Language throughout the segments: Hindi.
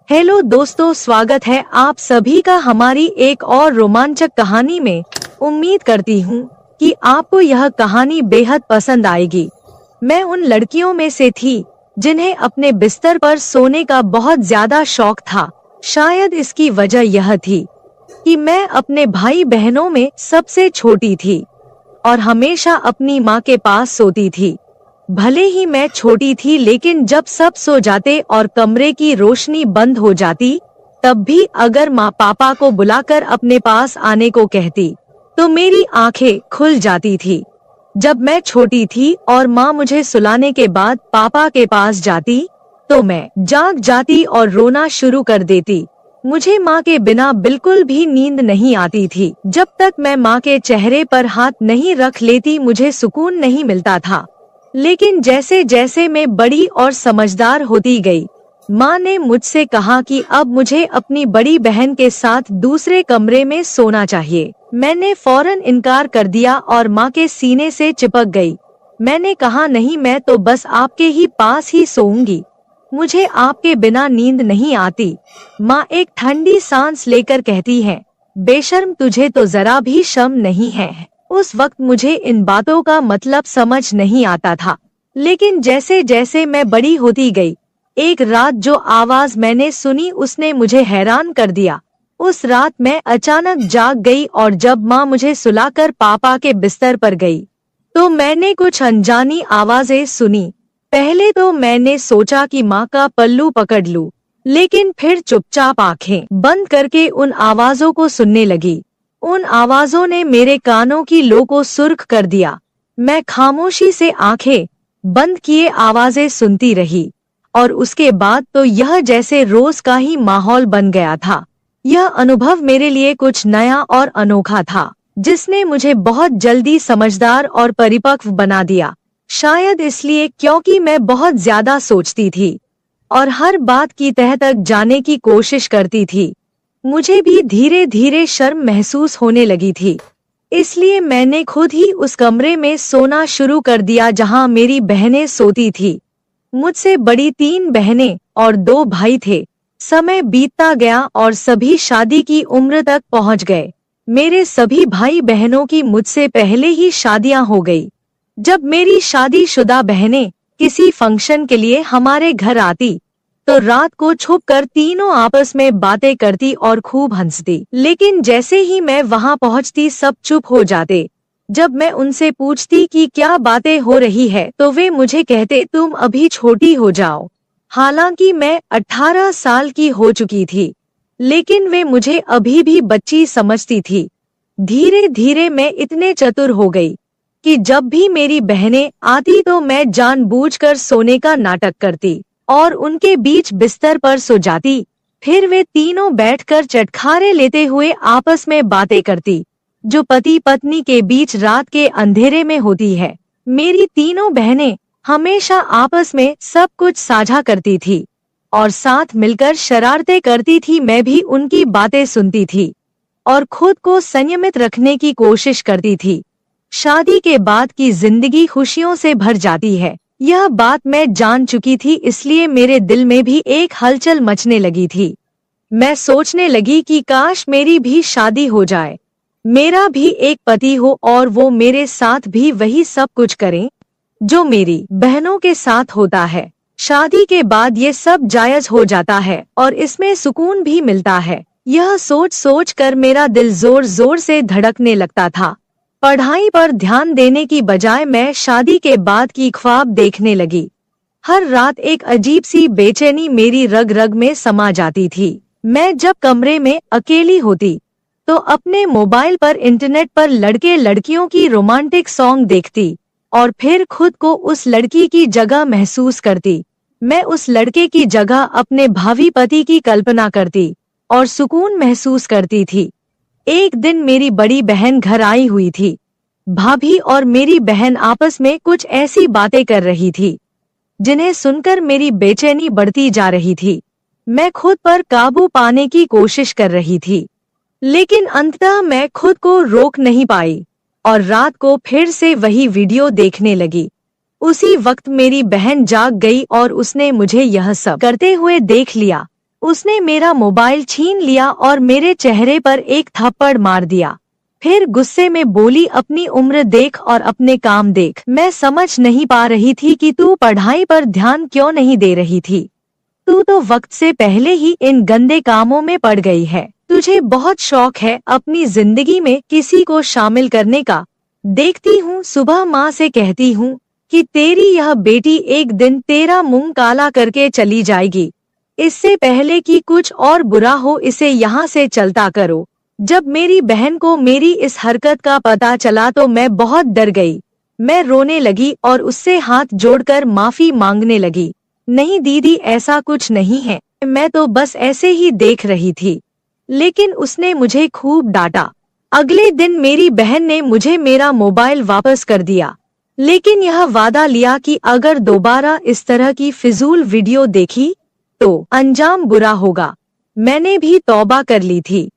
हेलो दोस्तों, स्वागत है आप सभी का हमारी एक और रोमांचक कहानी में। उम्मीद करती हूँ कि आपको यह कहानी बेहद पसंद आएगी। मैं उन लड़कियों में से थी जिन्हें अपने बिस्तर पर सोने का बहुत ज्यादा शौक था। शायद इसकी वजह यह थी कि मैं अपने भाई बहनों में सबसे छोटी थी और हमेशा अपनी माँ के पास सोती थी। भले ही मैं छोटी थी, लेकिन जब सब सो जाते और कमरे की रोशनी बंद हो जाती, तब भी अगर माँ पापा को बुलाकर अपने पास आने को कहती, तो मेरी आंखें खुल जाती थी। जब मैं छोटी थी और माँ मुझे सुलाने के बाद पापा के पास जाती, तो मैं जाग जाती और रोना शुरू कर देती। मुझे माँ के बिना बिल्कुल भी नींद नहीं आती थी। जब तक मैं माँ के चेहरे पर हाथ नहीं रख लेती, मुझे सुकून नहीं मिलता था। लेकिन जैसे जैसे मैं बड़ी और समझदार होती गई, माँ ने मुझसे कहा कि अब मुझे अपनी बड़ी बहन के साथ दूसरे कमरे में सोना चाहिए। मैंने फौरन इनकार कर दिया और माँ के सीने से चिपक गई। मैंने कहा, नहीं, मैं तो बस आपके ही पास ही सोऊंगी। मुझे आपके बिना नींद नहीं आती। माँ एक ठंडी सांस लेकर कहती है, बेशर्म, तुझे तो जरा भी शर्म नहीं है। उस वक्त मुझे इन बातों का मतलब समझ नहीं आता था, लेकिन जैसे जैसे मैं बड़ी होती गई, एक रात जो आवाज मैंने सुनी उसने मुझे हैरान कर दिया। उस रात मैं अचानक जाग गई और जब माँ मुझे सुलाकर पापा के बिस्तर पर गई, तो मैंने कुछ अनजानी आवाजें सुनी। पहले तो मैंने सोचा कि माँ का पल्लू पकड़ लूं, लेकिन फिर चुपचाप आंखें बंद करके उन आवाजों को सुनने लगी। उन आवाजों ने मेरे कानों की लो को सुर्ख कर दिया। मैं खामोशी से आंखें बंद किए आवाजें सुनती रही और उसके बाद तो यह जैसे रोज का ही माहौल बन गया था। यह अनुभव मेरे लिए कुछ नया और अनोखा था, जिसने मुझे बहुत जल्दी समझदार और परिपक्व बना दिया। शायद इसलिए क्योंकि मैं बहुत ज्यादा सोचती थी और हर बात की तह तक जाने की कोशिश करती थी। मुझे भी धीरे धीरे शर्म महसूस होने लगी थी, इसलिए मैंने खुद ही उस कमरे में सोना शुरू कर दिया जहां मेरी बहनें सोती थी। मुझसे बड़ी 3 बहनें और 2 भाई थे। समय बीतता गया और सभी शादी की उम्र तक पहुंच गए। मेरे सभी भाई बहनों की मुझसे पहले ही शादियां हो गई। जब मेरी शादीशुदा बहनें किसी फंक्शन के लिए हमारे घर आती, तो रात को छुपकर तीनों आपस में बातें करती और खूब हंसती। लेकिन जैसे ही मैं वहां पहुंचती, सब चुप हो जाते। जब मैं उनसे पूछती कि क्या बातें हो रही है, तो वे मुझे कहते, तुम अभी छोटी हो जाओ। हालांकि मैं 18 साल की हो चुकी थी, लेकिन वे मुझे अभी भी बच्ची समझती थी। धीरे धीरे मैं इतने चतुर हो गई कि जब भी मेरी बहनें आती, तो मैं जानबूझकर सोने का नाटक करती और उनके बीच बिस्तर पर सो जाती। फिर वे तीनों बैठकर चटखारे लेते हुए आपस में बातें करती, जो पति पत्नी के बीच रात के अंधेरे में होती है। मेरी तीनों बहनें हमेशा आपस में सब कुछ साझा करती थी और साथ मिलकर शरारतें करती थी। मैं भी उनकी बातें सुनती थी और खुद को संयमित रखने की कोशिश करती थी। शादी के बाद की जिंदगी खुशियों से भर जाती है, यह बात मैं जान चुकी थी, इसलिए मेरे दिल में भी एक हलचल मचने लगी थी। मैं सोचने लगी कि काश मेरी भी शादी हो जाए, मेरा भी एक पति हो और वो मेरे साथ भी वही सब कुछ करे जो मेरी बहनों के साथ होता है। शादी के बाद ये सब जायज हो जाता है और इसमें सुकून भी मिलता है। यह सोच सोच कर मेरा दिल जोर जोर से धड़कने लगता था। पढ़ाई पर ध्यान देने की बजाय मैं शादी के बाद की ख्वाब देखने लगी। हर रात एक अजीब सी बेचैनी मेरी रग रग में समा जाती थी। मैं जब कमरे में अकेली होती, तो अपने मोबाइल पर इंटरनेट पर लड़के लड़कियों की रोमांटिक सॉन्ग देखती और फिर खुद को उस लड़की की जगह महसूस करती। मैं उस लड़के की जगह अपने भावी पति की कल्पना करती और सुकून महसूस करती थी। एक दिन मेरी बड़ी बहन घर आई हुई थी। भाभी और मेरी बहन आपस में कुछ ऐसी बातें कर रही थी जिन्हें सुनकर मेरी बेचैनी बढ़ती जा रही थी। मैं खुद पर काबू पाने की कोशिश कर रही थी, लेकिन अंततः मैं खुद को रोक नहीं पाई और रात को फिर से वही वीडियो देखने लगी। उसी वक्त मेरी बहन जाग गई और उसने मुझे यह सब करते हुए देख लिया। उसने मेरा मोबाइल छीन लिया और मेरे चेहरे पर एक थप्पड़ मार दिया। फिर गुस्से में बोली, अपनी उम्र देख और अपने काम देख। मैं समझ नहीं पा रही थी कि तू पढ़ाई पर ध्यान क्यों नहीं दे रही थी। तू तो वक्त से पहले ही इन गंदे कामों में पड़ गई है। तुझे बहुत शौक है अपनी जिंदगी में किसी को शामिल करने का। देखती हूँ सुबह माँ से कहती हूँ कि तेरी यह बेटी एक दिन तेरा मुंह काला करके चली जाएगी। इससे पहले कि कुछ और बुरा हो इसे यहाँ से चलता करो। जब मेरी बहन को मेरी इस हरकत का पता चला तो मैं बहुत डर गई। मैं रोने लगी और उससे हाथ जोड़कर माफी मांगने लगी। नहीं दीदी, ऐसा कुछ नहीं है, मैं तो बस ऐसे ही देख रही थी। लेकिन उसने मुझे खूब डांटा। अगले दिन मेरी बहन ने मुझे मेरा मोबाइल वापस कर दिया, लेकिन यह वादा लिया कि अगर दोबारा इस तरह की फिजूल वीडियो देखी तो अंजाम बुरा होगा। मैंने भी तौबा कर ली थी।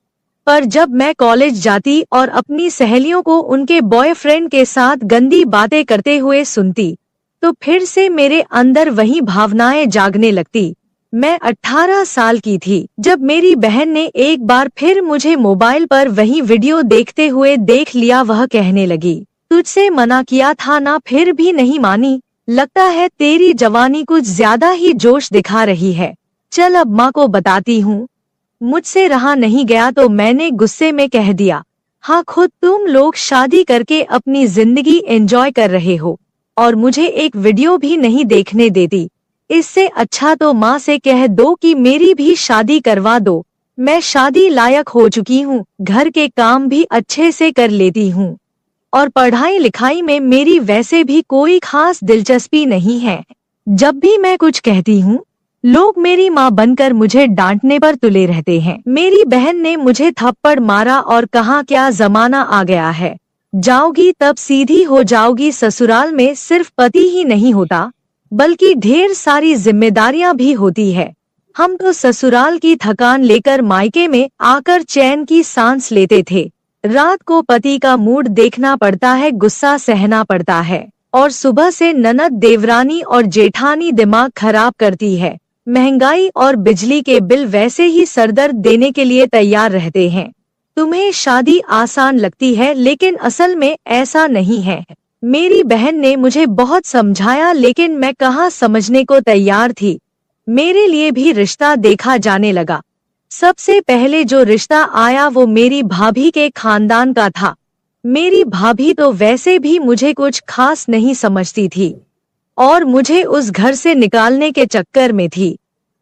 पर जब मैं कॉलेज जाती और अपनी सहेलियों को उनके बॉयफ्रेंड के साथ गंदी बातें करते हुए सुनती तो फिर से मेरे अंदर वही भावनाएं जागने लगती। मैं 18 साल की थी जब मेरी बहन ने एक बार फिर मुझे मोबाइल पर वही वीडियो देखते हुए देख लिया। वह कहने लगी, तुझसे मना किया था ना, फिर भी नहीं मानी। लगता है तेरी जवानी कुछ ज्यादा ही जोश दिखा रही है। चल अब माँ को बताती हूँ। मुझसे रहा नहीं गया तो मैंने गुस्से में कह दिया, हाँ, खुद तुम लोग शादी करके अपनी जिंदगी एंजॉय कर रहे हो और मुझे एक वीडियो भी नहीं देखने देती। इससे अच्छा तो माँ से कह दो कि मेरी भी शादी करवा दो। मैं शादी लायक हो चुकी हूँ, घर के काम भी अच्छे से कर लेती हूँ और पढ़ाई लिखाई में मेरी वैसे भी कोई खास दिलचस्पी नहीं है। जब भी मैं कुछ कहती हूँ लोग मेरी माँ बनकर मुझे डांटने पर तुले रहते हैं। मेरी बहन ने मुझे थप्पड़ मारा और कहा, क्या जमाना आ गया है, जाओगी तब सीधी हो जाओगी। ससुराल में सिर्फ पति ही नहीं होता बल्कि ढेर सारी जिम्मेदारियां भी होती है। हम तो ससुराल की थकान लेकर मायके में आकर चैन की सांस लेते थे। रात को पति का मूड देखना पड़ता है, गुस्सा सहना पड़ता है और सुबह से ननद, देवरानी और जेठानी दिमाग खराब करती है। महंगाई और बिजली के बिल वैसे ही सरदर्द देने के लिए तैयार रहते हैं। तुम्हें शादी आसान लगती है लेकिन असल में ऐसा नहीं है। मेरी बहन ने मुझे बहुत समझाया लेकिन मैं कहाँ समझने को तैयार थी। मेरे लिए भी रिश्ता देखा जाने लगा। सबसे पहले जो रिश्ता आया वो मेरी भाभी के खानदान का था। मेरी भाभी तो वैसे भी मुझे कुछ खास नहीं समझती थी और मुझे उस घर से निकालने के चक्कर में थी।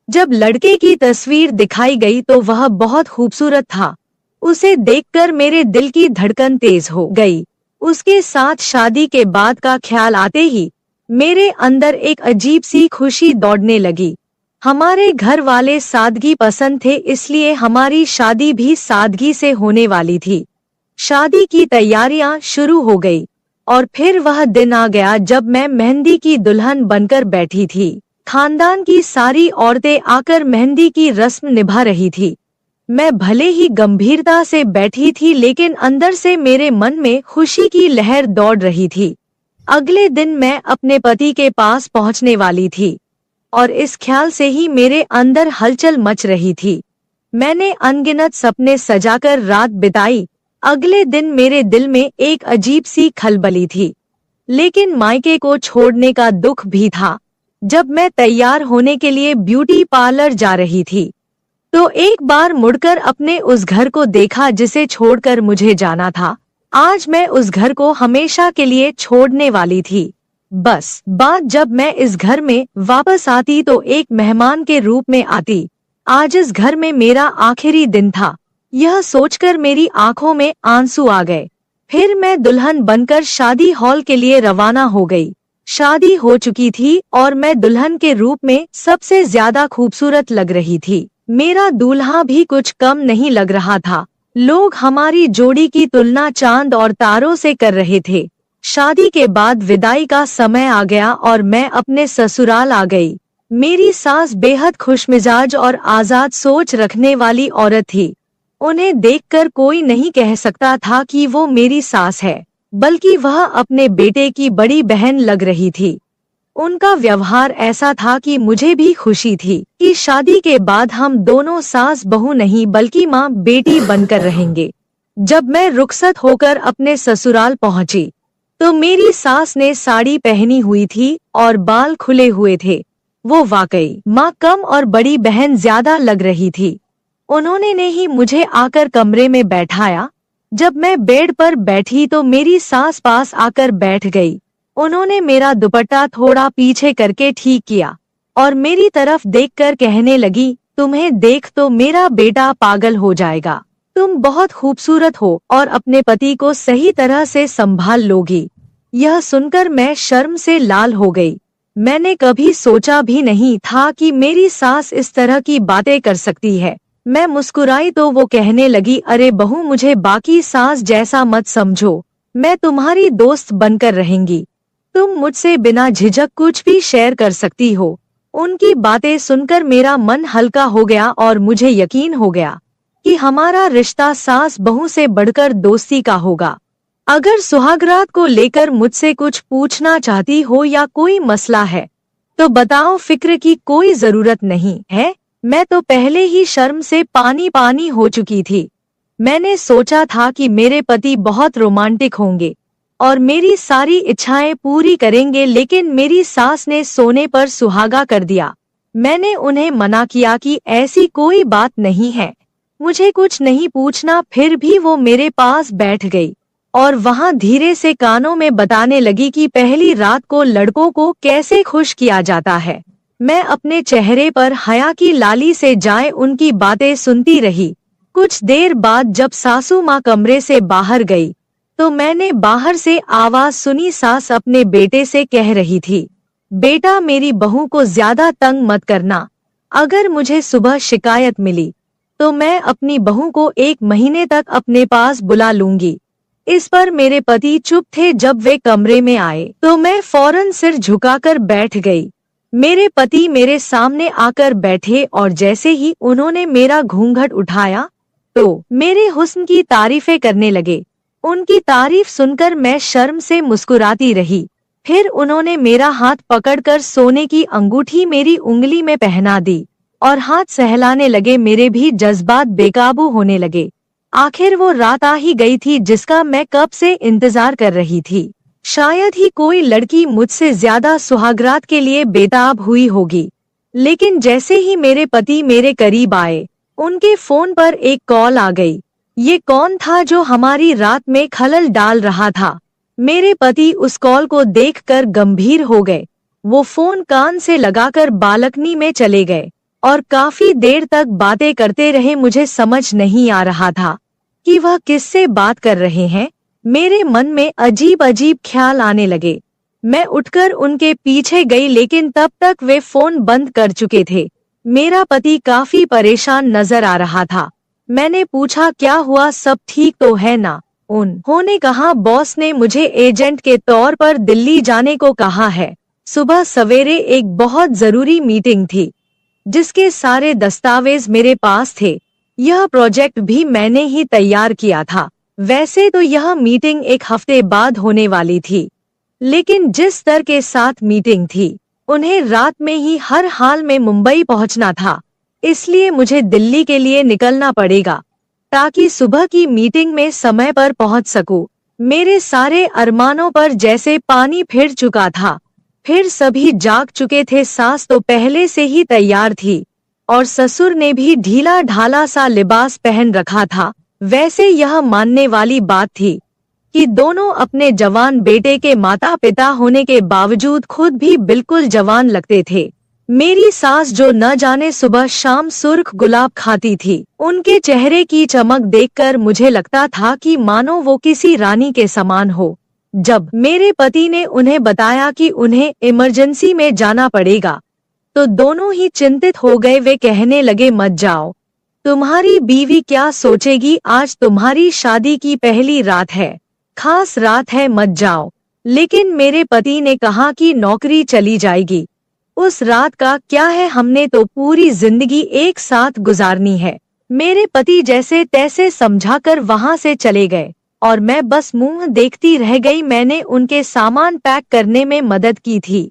जब लड़के की तस्वीर दिखाई गई तो वह बहुत खूबसूरत था। उसे देखकर मेरे दिल की धड़कन तेज हो गई। उसके साथ शादी के बाद का ख्याल आते ही मेरे अंदर एक अजीब सी खुशी दौड़ने लगी। हमारे घर वाले सादगी पसंद थे, इसलिए हमारी शादी भी सादगी से होने वाली थी। शादी की तैयारियां शुरू हो गई और फिर वह दिन आ गया जब मैं मेहंदी की दुल्हन बनकर बैठी थी। खानदान की सारी औरतें आकर मेहंदी की रस्म निभा रही थी। मैं भले ही गंभीरता से बैठी थी लेकिन अंदर से मेरे मन में खुशी की लहर दौड़ रही थी। अगले दिन मैं अपने पति के पास पहुंचने वाली थी और इस ख्याल से ही मेरे अंदर हलचल मच रही थी। मैंने अनगिनत सपने सजाकर रात बिताई। अगले दिन मेरे दिल में एक अजीब सी खलबली थी, लेकिन मायके को छोड़ने का दुख भी था। जब मैं तैयार होने के लिए ब्यूटी पार्लर जा रही थी तो एक बार मुड़कर अपने उस घर को देखा जिसे छोड़कर मुझे जाना था। आज मैं उस घर को हमेशा के लिए छोड़ने वाली थी। बस बात जब मैं इस घर में वापस आती तो एक मेहमान के रूप में आती। आज इस घर में मेरा आखिरी दिन था। यह सोचकर मेरी आंखों में आंसू आ गए। फिर मैं दुल्हन बनकर शादी हॉल के लिए रवाना हो गई। शादी हो चुकी थी और मैं दुल्हन के रूप में सबसे ज्यादा खूबसूरत लग रही थी। मेरा दूल्हा भी कुछ कम नहीं लग रहा था। लोग हमारी जोड़ी की तुलना चांद और तारों से कर रहे थे। शादी के बाद विदाई का समय आ गया और मैं अपने ससुराल आ गई। मेरी सास बेहद खुशमिजाज और आजाद सोच रखने वाली औरत थी। उन्हें देखकर कोई नहीं कह सकता था कि वो मेरी सास है, बल्कि वह अपने बेटे की बड़ी बहन लग रही थी। उनका व्यवहार ऐसा था कि मुझे भी खुशी थी कि शादी के बाद हम दोनों सास बहू नहीं बल्कि माँ बेटी बनकर रहेंगे। जब मैं रुखसत होकर अपने ससुराल पहुंची तो मेरी सास ने साड़ी पहनी हुई थी और बाल खुले हुए थे। वो वाकई माँ कम और बड़ी बहन ज्यादा लग रही थी। उन्होंने ने ही मुझे आकर कमरे में बैठाया। जब मैं बेड पर बैठी तो मेरी सास पास आकर बैठ गई। उन्होंने मेरा दुपट्टा थोड़ा पीछे करके ठीक किया और मेरी तरफ देखकर कहने लगी, तुम्हें देख तो मेरा बेटा पागल हो जाएगा। तुम बहुत खूबसूरत हो और अपने पति को सही तरह से संभाल लोगी। यह सुनकर मैं शर्म से लाल हो गई। मैंने कभी सोचा भी नहीं था कि मेरी सास इस तरह की बातें कर सकती है। मैं मुस्कुराई तो वो कहने लगी, अरे बहू, मुझे बाकी सास जैसा मत समझो, मैं तुम्हारी दोस्त बनकर रहेंगी। तुम मुझसे बिना झिझक कुछ भी शेयर कर सकती हो। उनकी बातें सुनकर मेरा मन हल्का हो गया और मुझे यकीन हो गया कि हमारा रिश्ता सास बहू से बढ़कर दोस्ती का होगा। अगर सुहागरात को लेकर मुझसे कुछ पूछना चाहती हो या कोई मसला है तो बताओ, फिक्र की कोई जरूरत नहीं है। मैं तो पहले ही शर्म से पानी पानी हो चुकी थी। मैंने सोचा था कि मेरे पति बहुत रोमांटिक होंगे और मेरी सारी इच्छाएं पूरी करेंगे, लेकिन मेरी सास ने सोने पर सुहागा कर दिया। मैंने उन्हें मना किया कि ऐसी कोई बात नहीं है, मुझे कुछ नहीं पूछना। फिर भी वो मेरे पास बैठ गई और वहां धीरे से कानों में बताने लगी कि पहली रात को लड़कों को कैसे खुश किया जाता है। मैं अपने चेहरे पर हया की लाली से जाए उनकी बातें सुनती रही। कुछ देर बाद जब सासू माँ कमरे से बाहर गई तो मैंने बाहर से आवाज सुनी। सास अपने बेटे से कह रही थी, बेटा, मेरी बहू को ज्यादा तंग मत करना। अगर मुझे सुबह शिकायत मिली तो मैं अपनी बहू को 1 महीने तक अपने पास बुला लूंगी। इस पर मेरे पति चुप थे। जब वे कमरे में आए तो मैं फौरन सिर झुकाकर बैठ गई। मेरे पति मेरे सामने आकर बैठे और जैसे ही उन्होंने मेरा घूंघट उठाया तो मेरे हुस्न की तारीफें करने लगे। उनकी तारीफ सुनकर मैं शर्म से मुस्कुराती रही। फिर उन्होंने मेरा हाथ पकड़कर सोने की अंगूठी मेरी उंगली में पहना दी और हाथ सहलाने लगे। मेरे भी जज्बात बेकाबू होने लगे। आखिर वो रात आ ही गई थी जिसका मैं कब से इंतजार कर रही थी। शायद ही कोई लड़की मुझसे ज्यादा सुहागरात के लिए बेताब हुई होगी। लेकिन जैसे ही मेरे पति मेरे करीब आए, उनके फोन पर एक कॉल आ गई। ये कौन था जो हमारी रात में खलल डाल रहा था? मेरे पति उस कॉल को देखकर गंभीर हो गए। वो फोन कान से लगाकर बालकनी में चले गए और काफी देर तक बातें करते रहे। मुझे समझ नहीं आ रहा था कि वह किससे बात कर रहे हैं। मेरे मन में अजीब अजीब ख्याल आने लगे। मैं उठकर उनके पीछे गई, लेकिन तब तक वे फोन बंद कर चुके थे। मेरा पति काफी परेशान नजर आ रहा था। मैंने पूछा, क्या हुआ, सब ठीक तो है ना? उन्होंने कहा, बॉस ने मुझे एजेंट के तौर पर दिल्ली जाने को कहा है। सुबह सवेरे एक बहुत जरूरी मीटिंग थी जिसके सारे दस्तावेज मेरे पास थे। यह प्रोजेक्ट भी मैंने ही तैयार किया था। वैसे तो यह मीटिंग 1 हफ्ते बाद होने वाली थी, लेकिन जिस स्तर के साथ मीटिंग थी, उन्हें रात में ही हर हाल में मुंबई पहुंचना था। इसलिए मुझे दिल्ली के लिए निकलना पड़ेगा ताकि सुबह की मीटिंग में समय पर पहुंच सकूं। मेरे सारे अरमानों पर जैसे पानी फिर चुका था। फिर सभी जाग चुके थे। सास तो पहले से ही तैयार थी और ससुर ने भी ढीला ढाला सा लिबास पहन रखा था। वैसे यह मानने वाली बात थी कि दोनों अपने जवान बेटे के माता पिता होने के बावजूद खुद भी बिल्कुल जवान लगते थे। मेरी सास जो न जाने सुबह शाम सुर्ख गुलाब खाती थी, उनके चेहरे की चमक देखकर मुझे लगता था कि मानो वो किसी रानी के समान हो। जब मेरे पति ने उन्हें बताया कि उन्हें इमरजेंसी में जाना पड़ेगा तो दोनों ही चिंतित हो गए। वे कहने लगे, मत जाओ, तुम्हारी बीवी क्या सोचेगी? आज तुम्हारी शादी की पहली रात है, खास रात है, मत जाओ। लेकिन मेरे पति ने कहा कि नौकरी चली जाएगी, उस रात का क्या है, हमने तो पूरी जिंदगी एक साथ गुजारनी है। मेरे पति जैसे तैसे समझाकर वहां से चले गए और मैं बस मुंह देखती रह गई। मैंने उनके सामान पैक करने में मदद की थी।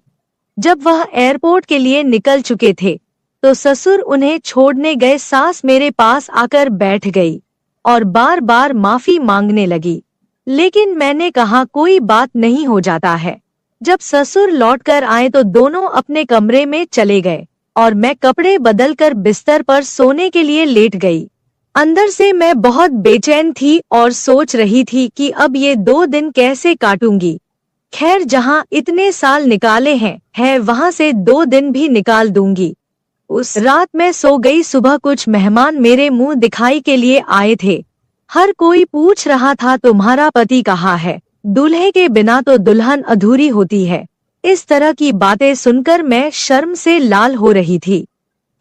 जब वह एयरपोर्ट के लिए निकल चुके थे तो ससुर उन्हें छोड़ने गए। सास मेरे पास आकर बैठ गई और बार बार माफी मांगने लगी, लेकिन मैंने कहा कोई बात नहीं, हो जाता है। जब ससुर लौटकर आए तो दोनों अपने कमरे में चले गए और मैं कपड़े बदलकर बिस्तर पर सोने के लिए लेट गई। अंदर से मैं बहुत बेचैन थी और सोच रही थी कि अब ये 2 दिन कैसे काटूंगी। खैर, जहाँ इतने साल निकाले हैं वहाँ से 2 दिन भी निकाल दूंगी। उस रात मैं सो गई। सुबह कुछ मेहमान मेरे मुंह दिखाई के लिए आए थे। हर कोई पूछ रहा था तुम्हारा पति कहाँ है, दूल्हे के बिना तो दुल्हन अधूरी होती है। इस तरह की बातें सुनकर मैं शर्म से लाल हो रही थी।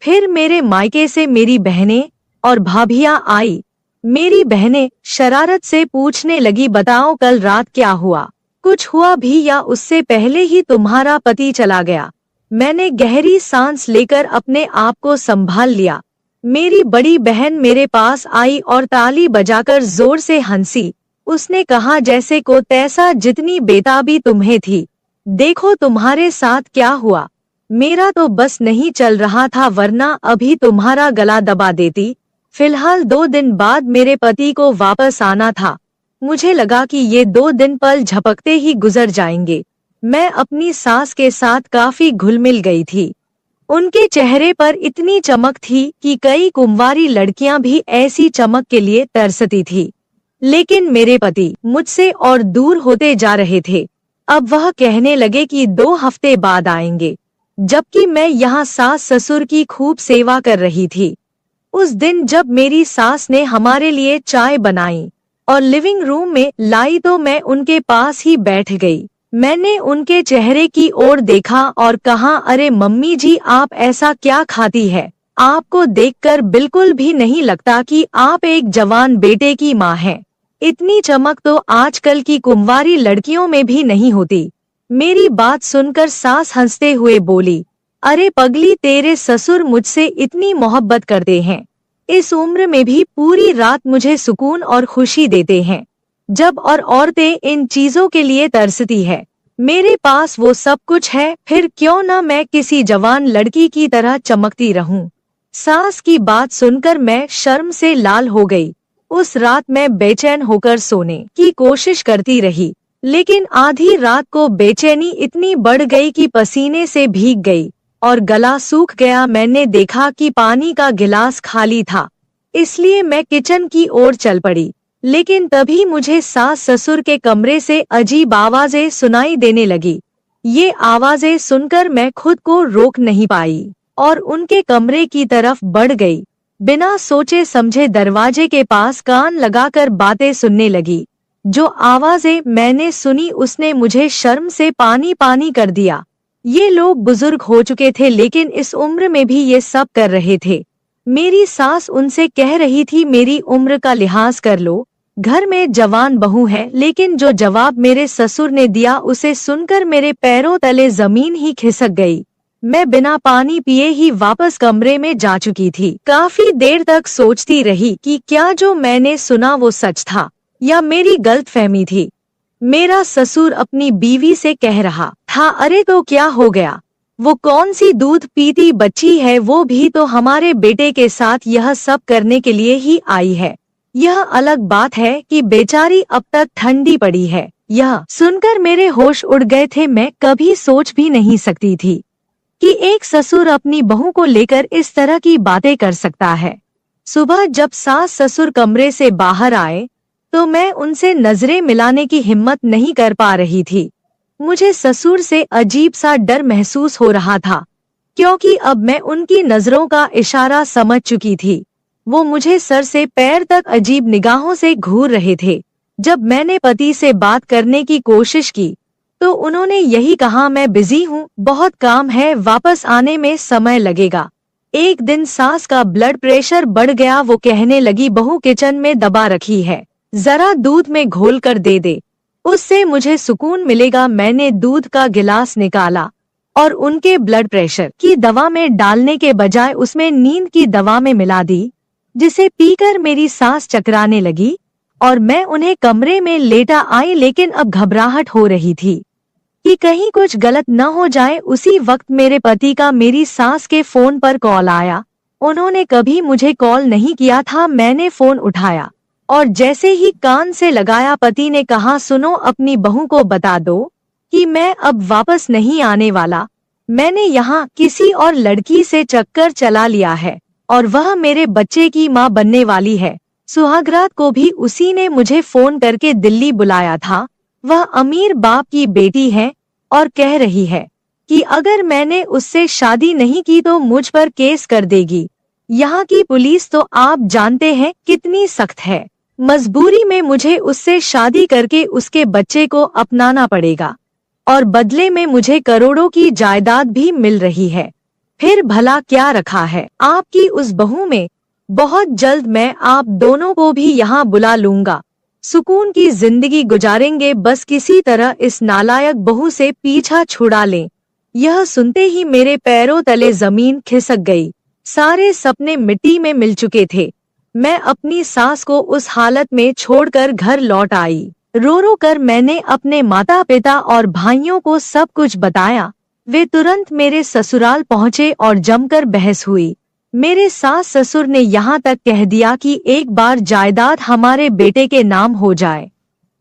फिर मेरे मायके से मेरी बहनें और भाभियां आई। मेरी बहनें शरारत से पूछने लगी, बताओ कल रात क्या हुआ, कुछ हुआ भी या उससे पहले ही तुम्हारा पति चला गया। मैंने गहरी सांस लेकर अपने आप को संभाल लिया। मेरी बड़ी बहन मेरे पास आई और ताली बजाकर जोर से हंसी। उसने कहा, जैसे को तैसा, जितनी बेताबी तुम्हें थी, देखो तुम्हारे साथ क्या हुआ। मेरा तो बस नहीं चल रहा था, वरना अभी तुम्हारा गला दबा देती। फिलहाल 2 दिन बाद मेरे पति को वापस आना था। मुझे लगा कि ये 2 दिन पल झपकते ही गुजर जाएंगे। मैं अपनी सास के साथ काफी घुल मिल गई थी। उनके चेहरे पर इतनी चमक थी कि कई कुंवारी लड़कियां भी ऐसी चमक के लिए तरसती थी। लेकिन मेरे पति मुझसे और दूर होते जा रहे थे। अब वह कहने लगे कि 2 हफ्ते बाद आएंगे, जबकि मैं यहाँ सास ससुर की खूब सेवा कर रही थी। उस दिन जब मेरी सास ने हमारे लिए चाय बनाई और लिविंग रूम में लाई तो मैं उनके पास ही बैठ गई। मैंने उनके चेहरे की ओर देखा और कहा, अरे मम्मी जी, आप ऐसा क्या खाती है? आपको देखकर बिल्कुल भी नहीं लगता कि आप एक जवान बेटे की माँ हैं। इतनी चमक तो आजकल की कुंवारी लड़कियों में भी नहीं होती। मेरी बात सुनकर सास हंसते हुए बोली, अरे पगली, तेरे ससुर मुझसे इतनी मोहब्बत करते हैं। इस उम्र में भी पूरी रात मुझे सुकून और खुशी देते हैं। जब और औरतें इन चीजों के लिए तरसती है, मेरे पास वो सब कुछ है, फिर क्यों न मैं किसी जवान लड़की की तरह चमकती रहूं। सास की बात सुनकर मैं शर्म से लाल हो गई। उस रात मैं बेचैन होकर सोने की कोशिश करती रही, लेकिन आधी रात को बेचैनी इतनी बढ़ गई कि पसीने से भीग गई और गला सूख गया। मैंने देखा कि पानी का गिलास खाली था, इसलिए मैं किचन की ओर चल पड़ी। लेकिन तभी मुझे सास ससुर के कमरे से अजीब आवाजें सुनाई देने लगी। ये आवाजें सुनकर मैं खुद को रोक नहीं पाई और उनके कमरे की तरफ बढ़ गई। बिना सोचे समझे दरवाजे के पास कान लगाकर बातें सुनने लगी। जो आवाजें मैंने सुनी उसने मुझे शर्म से पानी पानी कर दिया। ये लोग बुजुर्ग हो चुके थे, लेकिन इस उम्र में भी ये सब कर रहे थे। मेरी सास उनसे कह रही थी, मेरी उम्र का लिहाज कर लो, घर में जवान बहू है। लेकिन जो जवाब मेरे ससुर ने दिया उसे सुनकर मेरे पैरों तले जमीन ही खिसक गई। मैं बिना पानी पिए ही वापस कमरे में जा चुकी थी। काफी देर तक सोचती रही कि क्या जो मैंने सुना वो सच था या मेरी गलतफहमी थी। मेरा ससुर अपनी बीवी से कह रहा था, अरे तो क्या हो गया, वो कौन सी दूध पीती बच्ची है, वो भी तो हमारे बेटे के साथ यह सब करने के लिए ही आई है। यह अलग बात है कि बेचारी अब तक ठंडी पड़ी है। यह सुनकर मेरे होश उड़ गए थे। मैं कभी सोच भी नहीं सकती थी कि एक ससुर अपनी बहू को लेकर इस तरह की बातें कर सकता है। सुबह जब सास ससुर कमरे से बाहर आए तो मैं उनसे नजरें मिलाने की हिम्मत नहीं कर पा रही थी। मुझे ससुर से अजीब सा डर महसूस हो रहा था, क्योंकि अब मैं उनकी नजरों का इशारा समझ चुकी थी। वो मुझे सर से पैर तक अजीब निगाहों से घूर रहे थे। जब मैंने पति से बात करने की कोशिश की तो उन्होंने यही कहा, मैं बिजी हूँ, बहुत काम है, वापस आने में समय लगेगा। एक दिन सास का ब्लड प्रेशर बढ़ गया। वो कहने लगी, बहू किचन में दबा रखी है, जरा दूध में घोल कर दे दे, उससे मुझे सुकून मिलेगा। मैंने दूध का गिलास निकाला और उनके ब्लड प्रेशर की दवा में डालने के बजाय उसमें नींद की दवा में मिला दी, जिसे पीकर मेरी सांस चकराने लगी और मैं उन्हें कमरे में लेटा आई। लेकिन अब घबराहट हो रही थी। कि कहीं कुछ गलत न हो जाए। उसी वक्त मेरे पति का मेरी सास के फोन पर कॉल आया। उन्होंने कभी मुझे कॉल नहीं किया था। मैंने फोन उठाया और जैसे ही कान से लगाया, पति ने कहा, सुनो, अपनी बहू को बता दो कि मैं अब वापस नहीं आने वाला। मैंने यहाँ किसी और लड़की से चक्कर चला लिया है और वह मेरे बच्चे की माँ बनने वाली है। सुहागरात को भी उसी ने मुझे फोन करके दिल्ली बुलाया था। वह अमीर बाप की बेटी है और कह रही है कि अगर मैंने उससे शादी नहीं की तो मुझ पर केस कर देगी। यहाँ की पुलिस तो आप जानते हैं कितनी सख्त है। मजबूरी में मुझे उससे शादी करके उसके बच्चे को अपनाना पड़ेगा और बदले में मुझे करोड़ों की जायदाद भी मिल रही है। फिर भला क्या रखा है आपकी उस बहू में? बहुत जल्द मैं आप दोनों को भी यहाँ बुला लूंगा। सुकून की जिंदगी गुजारेंगे, बस किसी तरह इस नालायक बहू से पीछा छुड़ा लें। यह सुनते ही मेरे पैरों तले जमीन खिसक गई। सारे सपने मिट्टी में मिल चुके थे। मैं अपनी सास को उस हालत में छोड़कर घर लौट आई। रो रो कर मैंने अपने माता पिता और भाइयों को सब कुछ बताया। वे तुरंत मेरे ससुराल पहुँचे और जमकर बहस हुई। मेरे सास ससुर ने यहाँ तक कह दिया कि एक बार जायदाद हमारे बेटे के नाम हो जाए,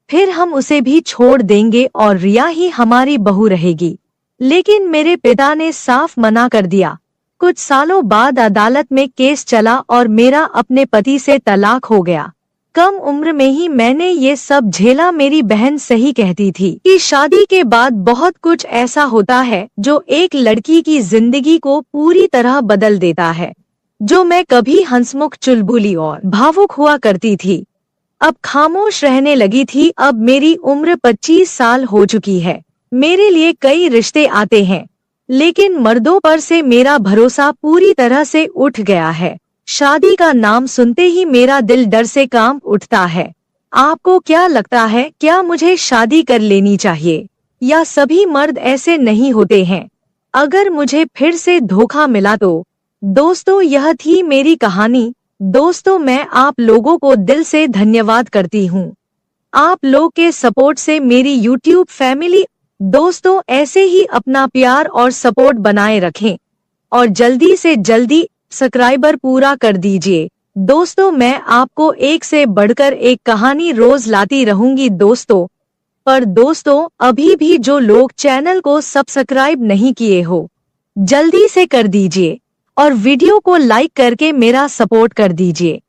फिर हम उसे भी छोड़ देंगे और रिया ही हमारी बहू रहेगी। लेकिन मेरे पिता ने साफ मना कर दिया। कुछ सालों बाद अदालत में केस चला और मेरा अपने पति से तलाक हो गया। कम उम्र में ही मैंने ये सब झेला। मेरी बहन सही कहती थी कि शादी के बाद बहुत कुछ ऐसा होता है जो एक लड़की की जिंदगी को पूरी तरह बदल देता है। जो मैं कभी हंसमुख, चुलबुली और भावुक हुआ करती थी, अब खामोश रहने लगी थी। अब मेरी उम्र 25 साल हो चुकी है। मेरे लिए कई रिश्ते आते हैं, लेकिन मर्दों पर से मेरा भरोसा पूरी तरह से उठ गया है। शादी का नाम सुनते ही मेरा दिल डर से कांप उठता है। आपको क्या लगता है, क्या मुझे शादी कर लेनी चाहिए या सभी मर्द ऐसे नहीं होते हैं? अगर मुझे फिर से धोखा मिला तो? दोस्तों, यह थी मेरी कहानी। दोस्तों, मैं आप लोगों को दिल से धन्यवाद करती हूँ। आप लोग के सपोर्ट से मेरी YouTube फैमिली। दोस्तों, ऐसे ही अपना प्यार और सपोर्ट बनाए रखें और जल्दी से जल्दी सब्सक्राइबर पूरा कर दीजिए। दोस्तों, मैं आपको एक से बढ़कर एक कहानी रोज लाती रहूंगी दोस्तों। पर दोस्तों, अभी भी जो लोग चैनल को सब्सक्राइब नहीं किए हो, जल्दी से कर दीजिए और वीडियो को लाइक करके मेरा सपोर्ट कर दीजिए।